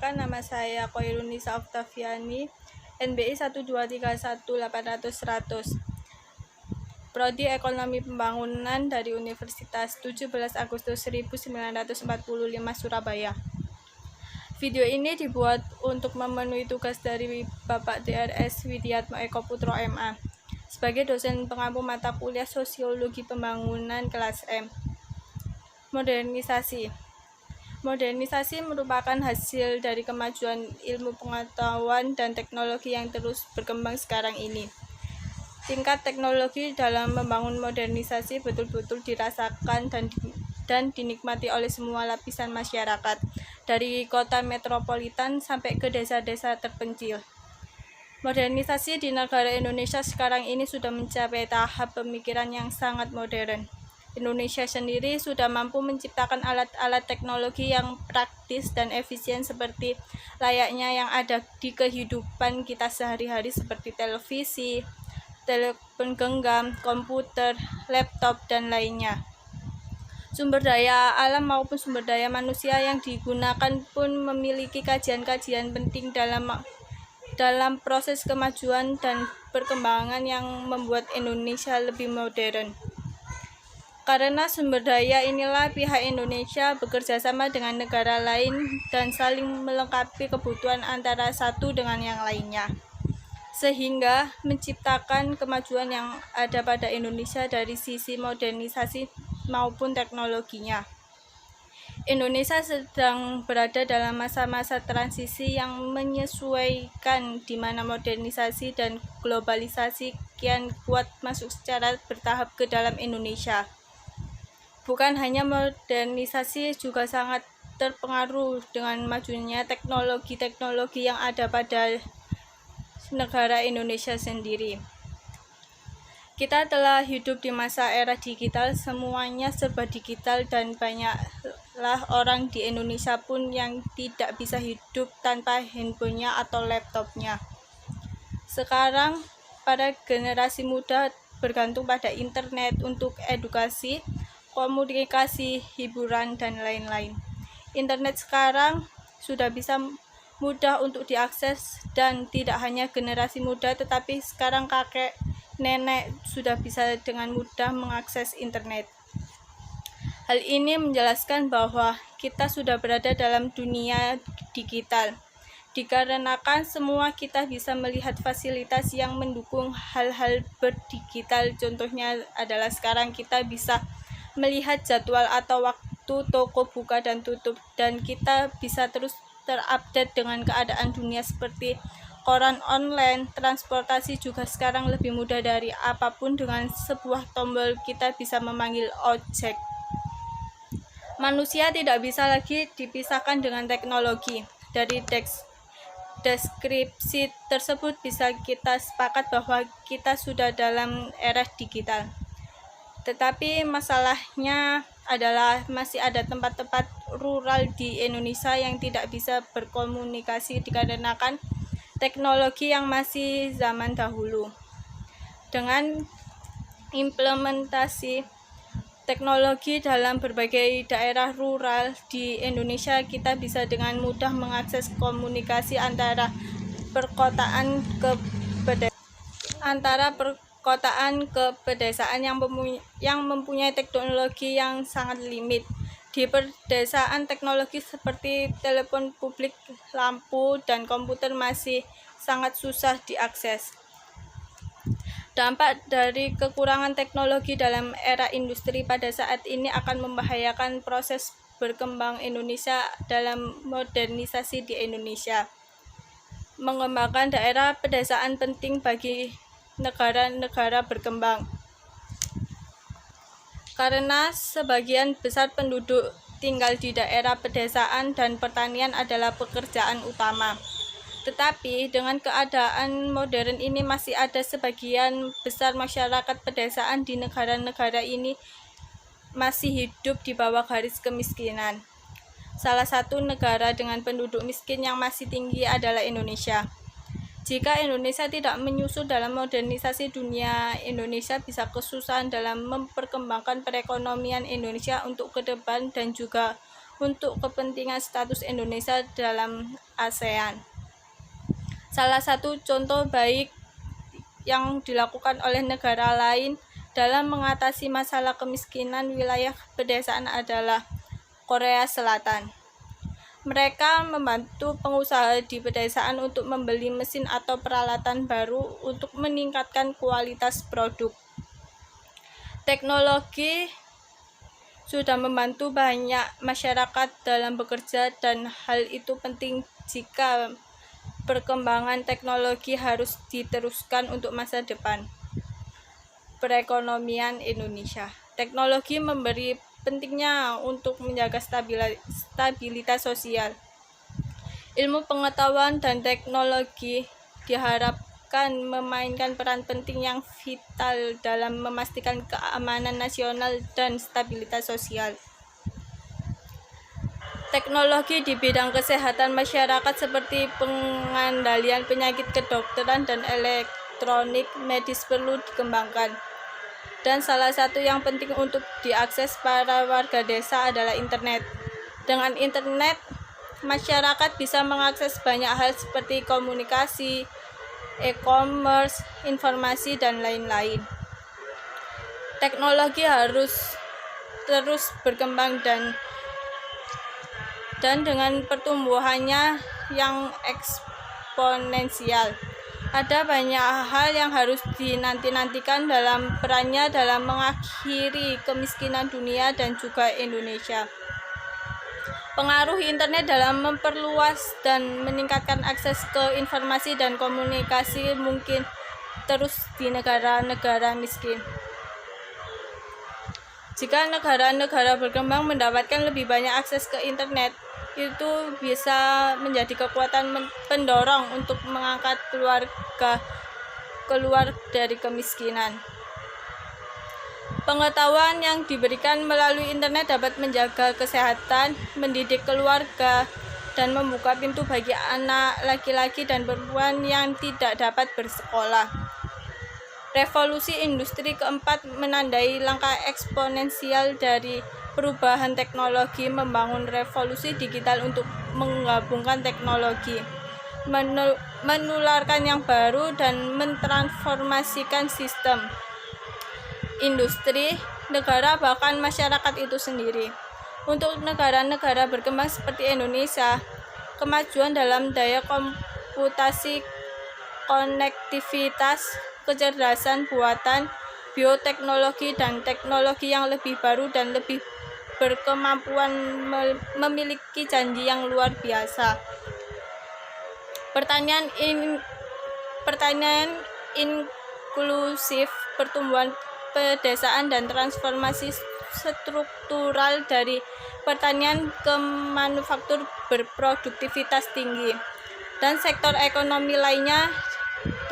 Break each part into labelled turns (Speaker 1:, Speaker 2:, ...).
Speaker 1: Perkenalkan, nama saya Koirunisa Oktaviani, NBI 1231800 Prodi Ekonomi Pembangunan dari Universitas 17 Agustus 1945 Surabaya. Video ini dibuat untuk memenuhi tugas dari Bapak DRS Widiatmo Eko Putro MA sebagai dosen pengampu mata kuliah Sosiologi Pembangunan kelas M. Modernisasi merupakan hasil dari kemajuan ilmu pengetahuan dan teknologi yang terus berkembang sekarang ini. Tingkat teknologi dalam membangun modernisasi betul-betul dirasakan dan dinikmati oleh semua lapisan masyarakat, dari kota metropolitan sampai ke desa-desa terpencil. Modernisasi di negara Indonesia sekarang ini sudah mencapai tahap pemikiran yang sangat modern. Indonesia sendiri sudah mampu menciptakan alat-alat teknologi yang praktis dan efisien seperti layaknya yang ada di kehidupan kita sehari-hari seperti televisi, telepon genggam, komputer, laptop, dan lainnya. Sumber daya alam maupun sumber daya manusia yang digunakan pun memiliki kajian-kajian penting dalam proses kemajuan dan perkembangan yang membuat Indonesia lebih modern. Karena sumber daya inilah pihak Indonesia bekerja sama dengan negara lain dan saling melengkapi kebutuhan antara satu dengan yang lainnya, sehingga menciptakan kemajuan yang ada pada Indonesia dari sisi modernisasi maupun teknologinya. Indonesia sedang berada dalam masa-masa transisi yang menyesuaikan, di mana modernisasi dan globalisasi kian kuat masuk secara bertahap ke dalam Indonesia. Bukan hanya modernisasi juga sangat terpengaruh dengan majunya teknologi-teknologi yang ada pada negara Indonesia sendiri. Kita telah hidup di masa era digital, semuanya serba digital, dan banyaklah orang di Indonesia pun yang tidak bisa hidup tanpa handphonenya atau laptopnya. Sekarang, para generasi muda bergantung pada internet untuk edukasi, komunikasi, hiburan, dan lain-lain. Internet sekarang sudah bisa mudah untuk diakses, dan tidak hanya generasi muda, tetapi sekarang kakek, nenek sudah bisa dengan mudah mengakses internet. Hal ini menjelaskan bahwa kita sudah berada dalam dunia digital, dikarenakan semua kita bisa melihat fasilitas yang mendukung hal-hal berdigital. Contohnya adalah sekarang kita bisa melihat jadwal atau waktu toko buka dan tutup, dan kita bisa terus terupdate dengan keadaan dunia seperti koran online. Transportasi juga sekarang lebih mudah dari apapun, dengan sebuah tombol kita bisa memanggil ojek. Manusia tidak bisa lagi dipisahkan dengan teknologi. Dari deskripsi tersebut bisa kita sepakat bahwa kita sudah dalam era digital. Tetapi masalahnya adalah masih ada tempat-tempat rural di Indonesia yang tidak bisa berkomunikasi dikarenakan teknologi yang masih zaman dahulu. Dengan implementasi teknologi dalam berbagai daerah rural di Indonesia, kita bisa dengan mudah mengakses komunikasi antara perkotaan ke pedesaan yang mempunyai teknologi yang sangat limit. Di pedesaan, teknologi seperti telepon publik, lampu, dan komputer masih sangat susah diakses. Dampak dari kekurangan teknologi dalam era industri pada saat ini akan membahayakan proses berkembang Indonesia dalam modernisasi di Indonesia. Mengembangkan daerah pedesaan penting bagi negara-negara berkembang, karena sebagian besar penduduk tinggal di daerah pedesaan dan pertanian adalah pekerjaan utama. Tetapi dengan keadaan modern ini masih ada sebagian besar masyarakat pedesaan di negara-negara ini masih hidup di bawah garis kemiskinan. Salah satu negara dengan penduduk miskin yang masih tinggi adalah Indonesia. Jika Indonesia tidak menyusul dalam modernisasi dunia, Indonesia bisa kesusahan dalam memperkembangkan perekonomian Indonesia untuk ke depan dan juga untuk kepentingan status Indonesia dalam ASEAN. Salah satu contoh baik yang dilakukan oleh negara lain dalam mengatasi masalah kemiskinan wilayah pedesaan adalah Korea Selatan. Mereka membantu pengusaha di pedesaan untuk membeli mesin atau peralatan baru untuk meningkatkan kualitas produk. Teknologi sudah membantu banyak masyarakat dalam bekerja, dan hal itu penting jika perkembangan teknologi harus diteruskan untuk masa depan perekonomian Indonesia. Teknologi memberi pentingnya untuk menjaga stabilitas sosial. Ilmu pengetahuan dan teknologi diharapkan memainkan peran penting yang vital dalam memastikan keamanan nasional dan stabilitas sosial. Teknologi di bidang kesehatan masyarakat seperti pengendalian penyakit kedokteran dan elektronik medis perlu dikembangkan. Dan salah satu yang penting untuk diakses para warga desa adalah internet. Dengan internet, masyarakat bisa mengakses banyak hal seperti komunikasi, e-commerce, informasi, dan lain-lain. Teknologi harus terus berkembang dan dengan pertumbuhannya yang eksponensial, ada banyak hal yang harus dinanti-nantikan dalam perannya dalam mengakhiri kemiskinan dunia dan juga Indonesia. Pengaruh internet dalam memperluas dan meningkatkan akses ke informasi dan komunikasi mungkin terus di negara-negara miskin. Jika negara-negara berkembang mendapatkan lebih banyak akses ke internet, itu bisa menjadi kekuatan pendorong untuk mengangkat keluarga keluar dari kemiskinan. Pengetahuan yang diberikan melalui internet dapat menjaga kesehatan, mendidik keluarga, dan membuka pintu bagi anak laki-laki dan perempuan yang tidak dapat bersekolah. Revolusi industri keempat menandai langkah eksponensial dari perubahan teknologi, membangun revolusi digital untuk menggabungkan teknologi, menularkan yang baru, dan mentransformasikan sistem industri, negara, bahkan masyarakat itu sendiri. Untuk negara-negara berkembang seperti Indonesia, kemajuan dalam daya komputasi, konektivitas, kecerdasan buatan, bioteknologi, dan teknologi yang lebih baru dan lebih berkemampuan memiliki janji yang luar biasa. Pertanian inklusif, pertumbuhan pedesaan, dan transformasi struktural dari pertanian ke manufaktur berproduktivitas tinggi, dan sektor ekonomi lainnya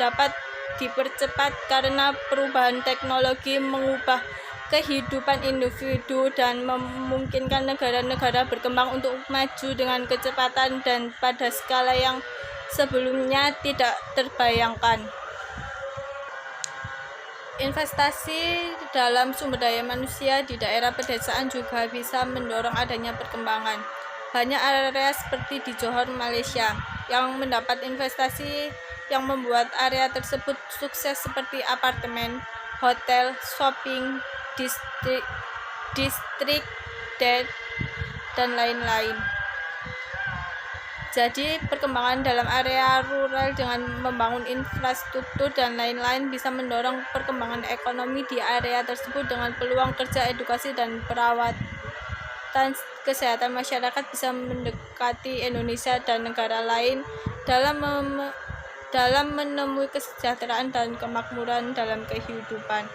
Speaker 1: dapat dipercepat karena perubahan teknologi mengubah kehidupan individu dan memungkinkan negara-negara berkembang untuk maju dengan kecepatan dan pada skala yang sebelumnya tidak terbayangkan. Investasi dalam sumber daya manusia di daerah pedesaan juga bisa mendorong adanya perkembangan. Banyak area seperti di Johor, Malaysia, yang mendapat investasi yang membuat area tersebut sukses seperti apartemen, hotel, shopping, distrik, dan lain-lain. Jadi, perkembangan dalam area rural dengan membangun infrastruktur dan lain-lain bisa mendorong perkembangan ekonomi di area tersebut dengan peluang kerja, edukasi, dan perawatan kesehatan masyarakat bisa mendekati Indonesia dan negara lain dalam menemui kesejahteraan dan kemakmuran dalam kehidupan.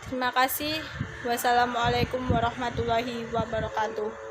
Speaker 1: Terima kasih. Wassalamualaikum warahmatullahi wabarakatuh.